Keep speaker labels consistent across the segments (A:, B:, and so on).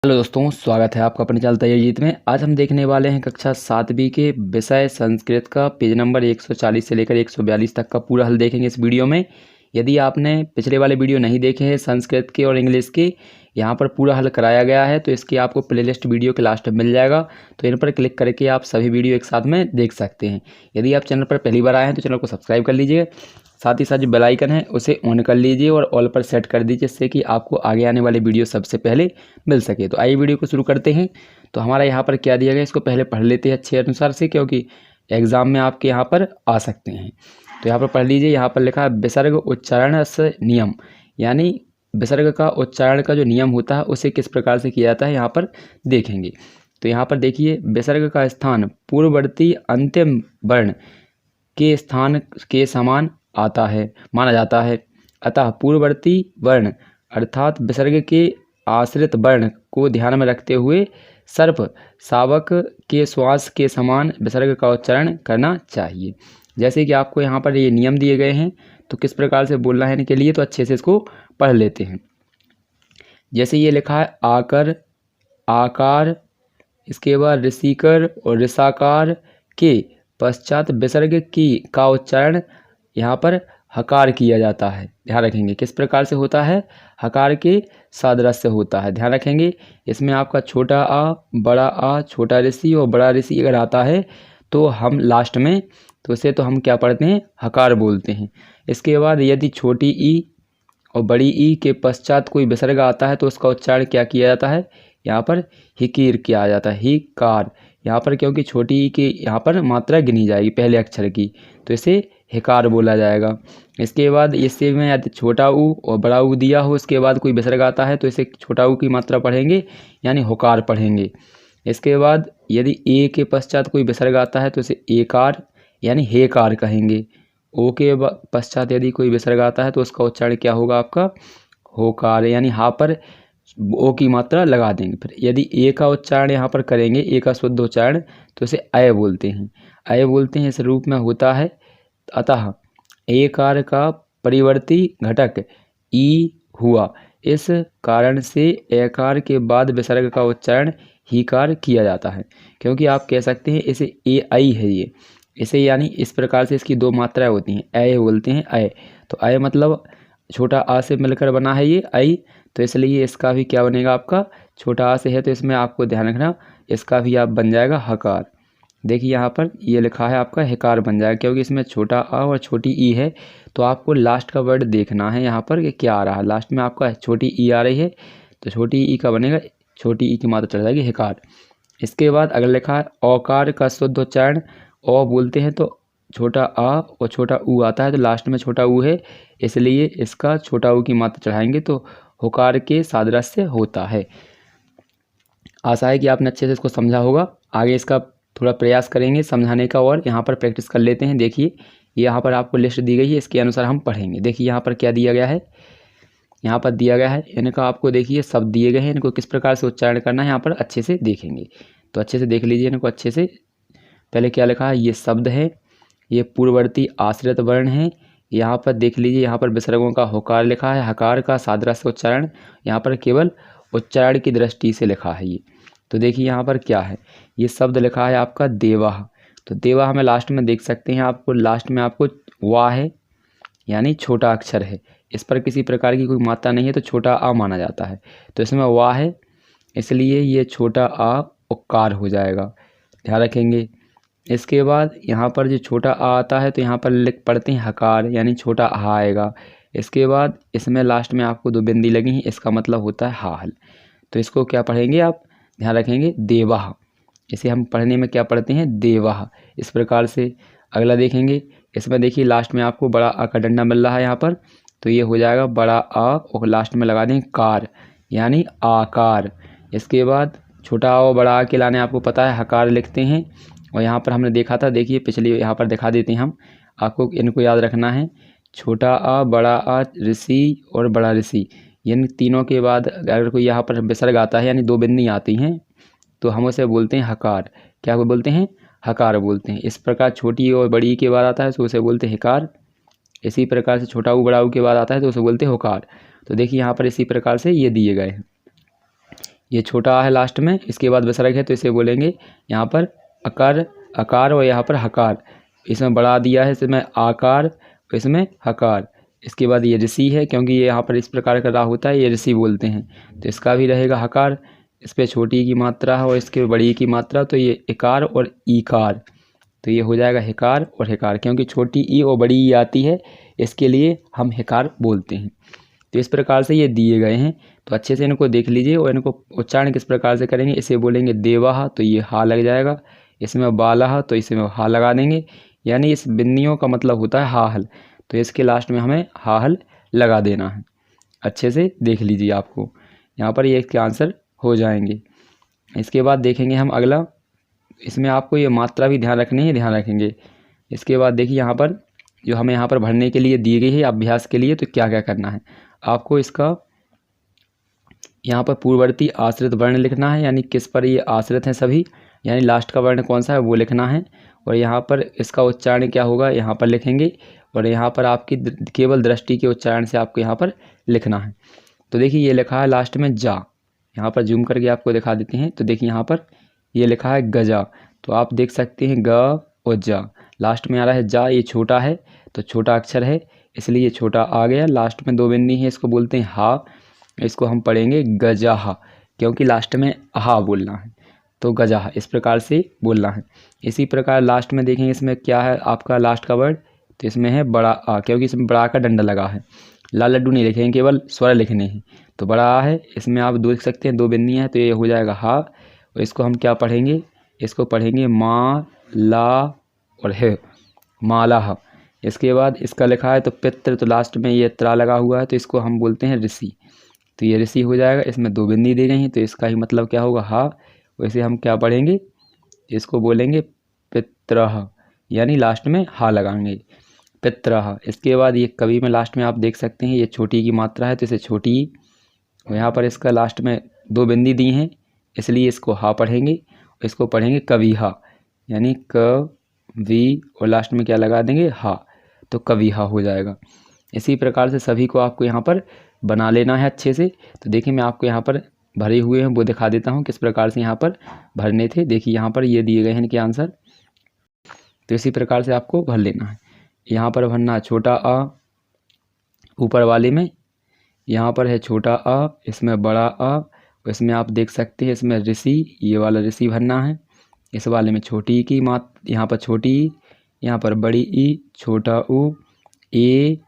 A: Hello दोस्तों, स्वागत है आपका अपने चैनल तैयारी में। आज हम देखने वाले हैं कक्षा 7वीं के विषय संस्कृत का पेज नंबर 140 से लेकर 142 तक का पूरा हल देखेंगे इस वीडियो में। यदि आपने पिछले वाले वीडियो नहीं देखे हैं संस्कृत के और इंग्लिश के, यहाँ पर पूरा हल कराया गया है, तो इसकी आपको प्लेलिस्ट वीडियो के लास्ट में मिल जाएगा। तो इन पर क्लिक करके आप सभी वीडियो एक साथ में देख सकते हैं। यदि आप चैनल पर पहली बार आए हैं तो चैनल को सब्सक्राइब कर लीजिए, साथ ही साथ जो बेल आइकन है उसे ऑन कर लीजिए और ऑल पर सेट कर दीजिए, जिससे कि आपको आगे आने वाले वीडियो सबसे पहले मिल सके। तो आइए वीडियो को शुरू करते हैं। तो हमारा यहाँ पर क्या दिया गया, इसको पहले पढ़ लेते हैं अच्छे अनुसार से, क्योंकि एग्जाम में आपके यहाँ पर आ सकते हैं। तो यहाँ पर पढ़ लीजिए। यहाँ पर लिखा है विसर्ग उच्चारण से नियम, यानी विसर्ग का उच्चारण का जो नियम होता है उसे किस प्रकार से किया जाता है यहाँ पर देखेंगे। तो यहाँ पर देखिए, विसर्ग का स्थान पूर्ववर्ती अंतिम वर्ण के स्थान के समान आता है माना जाता है। अतः पूर्ववर्ती वर्ण अर्थात विसर्ग के आश्रित वर्ण को ध्यान में रखते हुए सर्प शावक के श्वास के समान विसर्ग का उच्चारण करना चाहिए। जैसे कि आपको यहाँ पर ये नियम दिए गए हैं, तो किस प्रकार से बोलना है इनके लिए, तो अच्छे से इसको पढ़ लेते हैं। जैसे ये लिखा है आकर, आकार, इसके बाद ऋषिकर और ऋषाकार के पश्चात विसर्ग की का उच्चारण यहाँ पर हकार किया जाता है। ध्यान रखेंगे किस प्रकार से होता है, हकार के सादृश्य होता है। ध्यान रखेंगे इसमें आपका छोटा आ, बड़ा आ, छोटा ऋषि और बड़ा ऋषि अगर आता है तो हम लास्ट में तो उसे तो हम क्या पढ़ते हैं, हकार बोलते हैं। इसके बाद यदि छोटी ई और बड़ी ई के पश्चात कोई विसर्ग आता है तो उसका उच्चारण क्या किया जाता है, यहाँ पर हिकीर किया जाता है, हिकार। यहाँ पर क्योंकि छोटी ई की यहाँ पर मात्रा गिनी जाएगी पहले अक्षर की, तो इसे हिकार बोला जाएगा। इसके बाद इससे में यदि छोटा ऊ और बड़ा ऊ दिया हो, उसके बाद कोई विसर्ग आता है तो इसे छोटा ऊ की मात्रा पढ़ेंगे यानी होकार पढ़ेंगे। इसके बाद यदि ए के पश्चात कोई विसर्ग आता है तो इसे एकार यानी हेकार कहेंगे। ओ के पश्चात यदि कोई विसर्ग आता है तो उसका उच्चारण क्या होगा आपका, होकार, यानी हा पर ओ की मात्रा लगा देंगे। फिर यदि ए का उच्चारण यहाँ पर करेंगे, ए का शुद्ध उच्चारण, तो इसे अय बोलते हैं। अय बोलते हैं इस रूप में होता है। अतः एकार का परिवर्ती घटक ई हुआ, इस कारण से एकार के बाद विसर्ग का उच्चारण हीकार किया जाता है। क्योंकि आप कह सकते हैं इसे ए आई है ये, इसे यानी इस प्रकार से इसकी दो मात्राएं होती हैं, अय बोलते हैं अय। तो अय मतलब छोटा आ से मिलकर बना है ये आई, तो इसलिए इसका भी क्या बनेगा आपका, छोटा आ से है तो इसमें आपको ध्यान रखना इसका भी आप बन जाएगा हकार। देखिए यहाँ पर ये लिखा है आपका हिकार बन जाएगा, क्योंकि इसमें छोटा आ और छोटी ई है। तो आपको लास्ट का वर्ड देखना है यहाँ पर कि क्या आ रहा है। लास्ट में आपका छोटी ई आ रही है तो छोटी ई का बनेगा, छोटी ई की मात्रा चढ़ जाएगी हिकार। इसके बाद अगर लिखा है औकार का शुद्ध उच्चारण, औ बोलते हैं तो छोटा आ और छोटा ऊ आता है, तो लास्ट में छोटा ऊ है इसलिए इसका छोटा ऊ की मात्रा चढ़ाएंगे तो होकार के सादृश्य होता है। आशा है कि आपने अच्छे से इसको समझा होगा। आगे इसका थोड़ा प्रयास करेंगे समझाने का और यहाँ पर प्रैक्टिस कर लेते हैं। देखिए यहाँ पर आपको लिस्ट दी गई है, इसके अनुसार हम पढ़ेंगे। देखिए यहाँ पर क्या दिया गया है, यहाँ पर दिया गया है इनका आपको देखिए शब्द दिए गए हैं, इनको किस प्रकार से उच्चारण करना है यहाँ पर अच्छे से देखेंगे। तो अच्छे से देख लीजिए इनको अच्छे से। पहले क्या लिखा है, ये शब्द है, ये पूर्ववर्ती आश्रित वर्ण है। यहाँ पर देख लीजिए, यहाँ पर विसर्गों का होकार लिखा है, हकार का सादृश्य उच्चारण यहाँ पर केवल उच्चारण की दृष्टि से लिखा है ये। तो देखिए यहाँ पर क्या है, ये शब्द लिखा है आपका देवाह। तो देवाह हमें लास्ट में देख सकते हैं, आपको लास्ट में आपको वाह है यानी छोटा अक्षर है, इस पर किसी प्रकार की कोई मात्रा नहीं है तो छोटा आ माना जाता है। तो इसमें वाह है इसलिए ये छोटा आ उकार हो जाएगा। ध्यान रखेंगे। इसके बाद यहाँ पर जो छोटा आ आता है तो यहाँ पर लिख पढ़ते हैं हकार यानी छोटा आ आएगा। इसके बाद इसमें लास्ट में आपको दो बिंदी लगी हैं, इसका मतलब होता है हाल। तो इसको क्या पढ़ेंगे आप, ध्यान रखेंगे देवाह। इसे हम पढ़ने में क्या पढ़ते हैं, देवाह। इस प्रकार से अगला देखेंगे, इसमें देखिए लास्ट में आपको बड़ा आ का डंडा मिल रहा है यहाँ पर, तो ये हो जाएगा बड़ा आ और लास्ट में लगा देंगे कार यानी आकार। इसके बाद छोटा आ और बड़ा आ के लाने आपको पता है हकार लिखते हैं, और यहाँ पर हमने देखा था, देखिए पिछली यहाँ पर दिखा देते हैं हम आपको, इनको याद रखना है। छोटा आ, बड़ा आ, ऋषि और बड़ा ऋषि, इन तीनों के बाद अगर कोई यहाँ पर विसर्ग आता है यानी दो बिंदी आती हैं तो हम उसे बोलते हैं हकार। क्या बोलते हैं, हकार बोलते हैं। इस प्रकार छोटी और बड़ी के बाद आता है तो उसे बोलते हैं हिकार। इसी प्रकार से छोटा ऊ बड़ा ऊ के बाद आता है तो उसे बोलते हैं होकार। तो देखिए यहाँ पर इसी प्रकार से ये दिए गए हैं। ये छोटा आ है लास्ट में, इसके बाद विसर्ग है तो इसे बोलेंगे यहाँ पर अकार अकार और यहाँ पर हकार। इसमें बढ़ा दिया है, इसमें आकार, इसमें हकार। इसके बाद ये ऋषि है, क्योंकि ये यहाँ पर इस प्रकार का रा होता है, ये ऋषि बोलते हैं, तो इसका भी रहेगा हकार। इस पर छोटी की मात्रा है और इसके बड़ी की मात्रा, तो ये इकार और ईकार, तो ये हो जाएगा हिकार और हिकार। क्योंकि छोटी ई और बड़ी ई आती है, इसके लिए हम हिकार बोलते हैं। तो इस प्रकार से ये दिए गए हैं, तो अच्छे से इनको देख लीजिए और इनको उच्चारण किस प्रकार से करेंगे। इसे बोलेंगे देवाहा, तो ये हा लग जाएगा। इसमें बालाहा, तो इसमें हा लगा देंगे, यानी इस बिंदियों का मतलब होता है हाहल, तो इसके लास्ट में हमें हाहल लगा देना है। अच्छे से देख लीजिए, आपको यहाँ पर ये इसके आंसर हो जाएंगे। इसके बाद देखेंगे हम अगला, इसमें आपको ये मात्रा भी ध्यान रखनी है, ध्यान रखेंगे। इसके बाद देखिए यहाँ पर जो हमें यहाँ पर भरने के लिए दी गई है अभ्यास के लिए, तो क्या क्या करना है आपको। इसका यहाँ पर पूर्ववर्ती आश्रित वर्ण लिखना है, यानी किस पर ये आश्रित हैं सभी, यानी लास्ट का वर्ण कौन सा है वो लिखना है। और यहाँ पर इसका उच्चारण क्या होगा यहाँ पर लिखेंगे, और यहाँ पर आपकी केवल दृष्टि के उच्चारण से आपको यहाँ पर लिखना है। तो देखिए ये लिखा है लास्ट में जा, यहाँ पर जूम करके आपको दिखा देते हैं। तो देखिए यहाँ पर ये लिखा है गजा, तो आप देख सकते हैं ग और जा, लास्ट में आ रहा है जा, ये छोटा है तो छोटा अक्षर है इसलिए ये छोटा आ गया। लास्ट में दो बिंदी है, इसको बोलते हैं हा, इसको हम पढ़ेंगे गजाहा, क्योंकि लास्ट में हा बोलना है, तो गजाहा इस प्रकार से बोलना है। इसी प्रकार लास्ट में देखेंगे इसमें क्या है आपका लास्ट का वर्ड, तो इसमें है बड़ा आ, क्योंकि इसमें बड़ा का डंडा लगा है। लाल लड्डू नहीं लिखेंगे, केवल स्वर लिखने हैं, तो बड़ा आ है, इसमें आप देख सकते हैं दो बिंदियाँ हैं, तो ये हो जाएगा हा। और इसको हम क्या पढ़ेंगे, इसको पढ़ेंगे मा ला और है, माला। इसके बाद इसका लिखा है तो पितृ, तो लास्ट में ये त्रा लगा हुआ है, तो इसको हम बोलते हैं ऋषि, तो ये ऋषि हो जाएगा। इसमें दो बिंदी दी गई हैं, तो इसका ही मतलब क्या होगा हा। वैसे हम क्या पढ़ेंगे, इसको बोलेंगे पित्रह, यानी लास्ट में हा लगाएंगे, पित्रह। इसके बाद ये कवि में लास्ट में आप देख सकते हैं ये छोटी की मात्रा है, तो इसे छोटी, यहाँ पर इसका लास्ट में दो बिंदी दी हैं इसलिए इसको हा पढ़ेंगे। इसको पढ़ेंगे कविहा, यानी क वी और लास्ट में क्या लगा देंगे हा, तो कविहा हो जाएगा। इसी प्रकार से सभी को आपको यहाँ पर बना लेना है अच्छे से। तो देखिए मैं आपको यहाँ पर भरे हुए हैं वो दिखा देता हूँ किस प्रकार से यहाँ पर भरने थे। देखिए यहाँ पर ये दिए गए हैं इनके आंसर, तो इसी प्रकार से आपको भर लेना है। यहाँ पर भरना है छोटा आ ऊपर वाले में, यहाँ पर है छोटा आ, इसमें बड़ा आ, इसमें आप देख सकते हैं इसमें ऋषि, ये वाला ऋषि भरना है। इस वाले में छोटी की मात, यहाँ पर छोटी ई, यहाँ पर बड़ी ई, छोटा ऊ, ए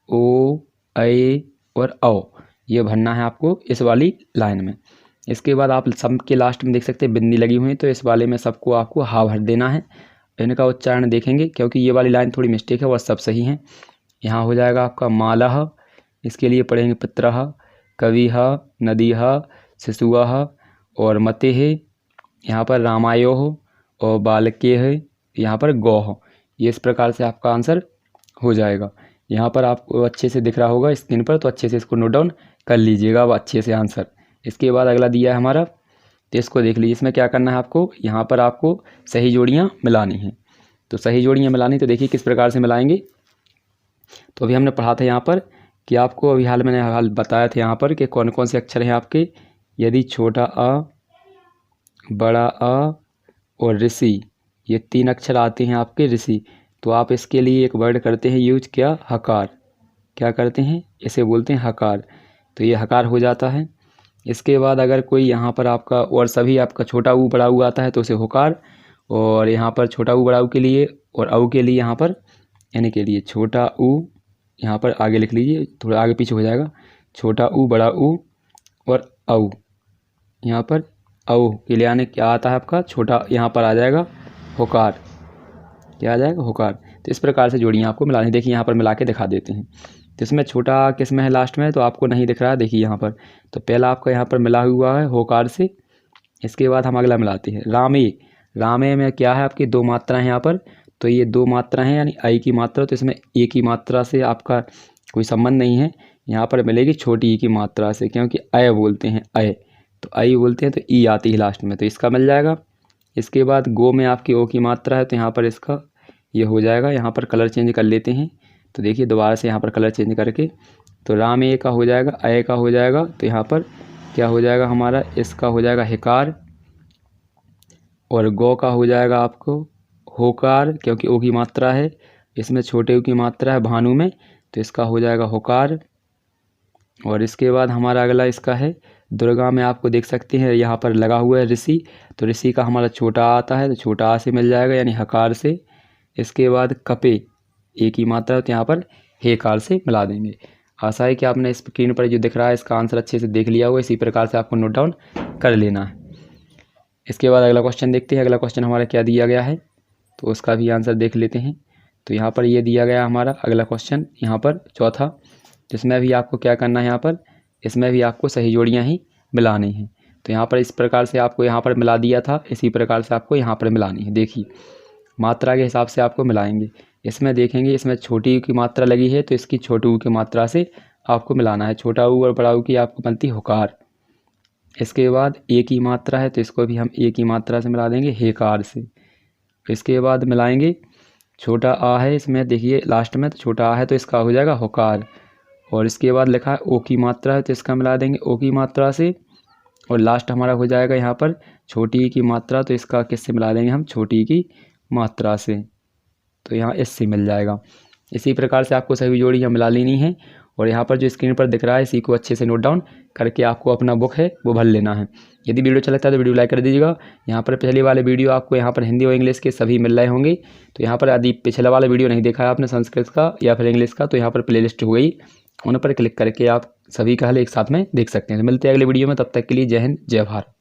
A: ओ ऐ और औ, ये भरना है आपको इस वाली लाइन में। इसके बाद आप सब के लास्ट में देख सकते हैं बिंदी लगी हुई है, तो इस वाले में सबको आपको हा भर देना है। इनका उच्चारण देखेंगे क्योंकि ये वाली लाइन थोड़ी मिस्टेक है, वह सब सही हैं। यहाँ हो जाएगा आपका मालह, इसके लिए पढ़ेंगे पित्रह, कविह, नदीह, शिशुअः और मतेः। यहाँ पर रामायोः और बालकेः, यहाँ पर गौः। ये इस प्रकार से आपका आंसर हो जाएगा। यहाँ पर आपको अच्छे से दिख रहा होगा स्क्रीन पर, तो अच्छे से इसको नोट डाउन कर लीजिएगा अब अच्छे से आंसर। इसके बाद अगला दिया है हमारा, तो इसको देख लीजिए। इसमें क्या करना है आपको, यहाँ पर आपको सही जोड़ियाँ मिलानी हैं। तो सही जोड़ियाँ मिलानी, तो देखिए किस प्रकार से मिलाएंगे। तो अभी हमने पढ़ा था यहाँ पर कि आपको अभी मैंने हाल बताया था यहाँ पर कि कौन कौन से अक्षर हैं आपके। यदि छोटा आ, बड़ा आ और ऋषि, ये तीन अक्षर आते हैं आपके ऋषि, तो आप इसके लिए एक वर्ड करते हैं यूज, क्या, हकार। क्या करते हैं, इसे बोलते हैं हकार, तो ये हकार हो जाता है। इसके बाद अगर कोई यहाँ पर आपका और सभी आपका छोटा ऊ बड़ा ऊ आता है तो उसे होकार, और यहाँ पर छोटा ऊ बड़ा ऊ के लिए और औ के लिए यहाँ पर यानी के लिए छोटा ऊ, यहाँ पर आगे लिख लीजिए, थोड़ा आगे पीछे हो जाएगा, छोटा ऊ बड़ा ऊ और औ। यहाँ पर औ के लिए आने क्या आता है आपका छोटा, यहाँ पर आ जाएगा होकार, क्या आ जाएगा होकार। तो इस प्रकार से जोड़ियाँ आपको मिलानी। देखिए यहाँ पर मिला के दिखा देते हैं। तो इसमें छोटा किस में है लास्ट में, तो आपको नहीं दिख रहा है, देखिए यहाँ पर। तो पहला आपका यहाँ पर मिला हुआ है होकार से। इसके बाद हम अगला मिलाते हैं रामे। रामे में क्या है आपकी दो मात्राएं यहाँ पर, तो ये दो मात्राएं हैं यानी आई की मात्रा, तो इसमें ए की मात्रा से आपका कोई संबंध नहीं है। यहाँ पर मिलेगी छोटी ई की मात्रा से, क्योंकि अय बोलते हैं अय, तो आई बोलते हैं तो ई आती है लास्ट में, तो इसका मिल जाएगा। इसके बाद गो में आपकी ओ की मात्रा है, तो यहाँ पर इसका ये हो जाएगा। यहाँ पर कलर चेंज कर लेते हैं, तो देखिए दोबारा से यहाँ पर कलर चेंज करके, तो राम ए का हो जाएगा, अय का हो जाएगा, तो यहाँ पर क्या हो जाएगा हमारा, इसका हो जाएगा हिकार, और गौ का हो जाएगा आपको होकार, क्योंकि ओ की मात्रा है, इसमें छोटे ओ की मात्रा है भानु में, तो इसका हो जाएगा होकार। और इसके बाद हमारा अगला इसका है दुर्गा में, आपको देख सकते हैं यहाँ पर लगा हुआ है ऋषि, तो ऋषि का हमारा छोटा आता है, तो छोटा आ से मिल जाएगा यानी हकार से। इसके बाद कपे, एक ही मात्रा है, तो यहाँ पर हेकार से मिला देंगे। आशा है कि आपने स्क्रीन पर जो दिख रहा है इसका आंसर अच्छे से देख लिया होगा, इसी प्रकार से आपको नोट डाउन कर लेना है। इसके बाद अगला क्वेश्चन देखते हैं। अगला क्वेश्चन हमारा क्या दिया गया है, तो उसका भी आंसर देख लेते हैं। तो यहाँ पर ये दिया गया हमारा अगला क्वेश्चन, यहाँ पर चौथा, जिसमें भी आपको क्या करना है, यहाँ पर इसमें भी आपको सही जोड़ियाँ ही मिलानी हैं। तो यहाँ पर इस प्रकार से आपको यहाँ पर मिला दिया था, इसी प्रकार से आपको यहाँ पर मिलानी है। देखिए मात्रा के हिसाब से आपको मिलाएंगे। इसमें देखेंगे इसमें छोटी ऊ की मात्रा लगी है, तो इसकी छोटी ऊ की मात्रा से आपको मिलाना है। छोटा ऊ और बड़ा ऊ की आपको बनती होकार। इसके बाद एक ही मात्रा है, तो इसको भी हम एक ही मात्रा से मिला देंगे हेकार से। इसके बाद मिलाएंगे छोटा आ है, इसमें देखिए लास्ट में तो छोटा आ है, तो इसका हो जाएगा होकार। और इसके बाद लिखा है ओ की मात्रा है, तो इसका मिला देंगे ओ की मात्रा से। और लास्ट हमारा हो जाएगा यहाँ पर छोटी की मात्रा, तो इसका किससे मिला देंगे हम, छोटी की मात्रा से, तो यहाँ इससे मिल जाएगा। इसी प्रकार से आपको सभी जोड़ियाँ मिला लेनी है। और यहाँ पर जो स्क्रीन पर दिख रहा है इसी को अच्छे से नोट डाउन करके आपको अपना बुक है वो भर लेना है। यदि वीडियो अच्छा लगता है तो वीडियो लाइक कर दीजिएगा। यहाँ पर पिछले वाले वीडियो आपको यहाँ पर हिंदी और इंग्लिश के सभी मिल रहे होंगे, तो यहाँ पर यदि पिछला वाला वीडियो नहीं देखा है आपने संस्कृत का या फिर इंग्लिश का, तो यहाँ पर प्लेलिस्ट हो गई, उन पर क्लिक करके आप सभी का हल एक साथ में देख सकते हैं। तो मिलते हैं अगले वीडियो में, तब तक के लिए जय हिंद जय भारत।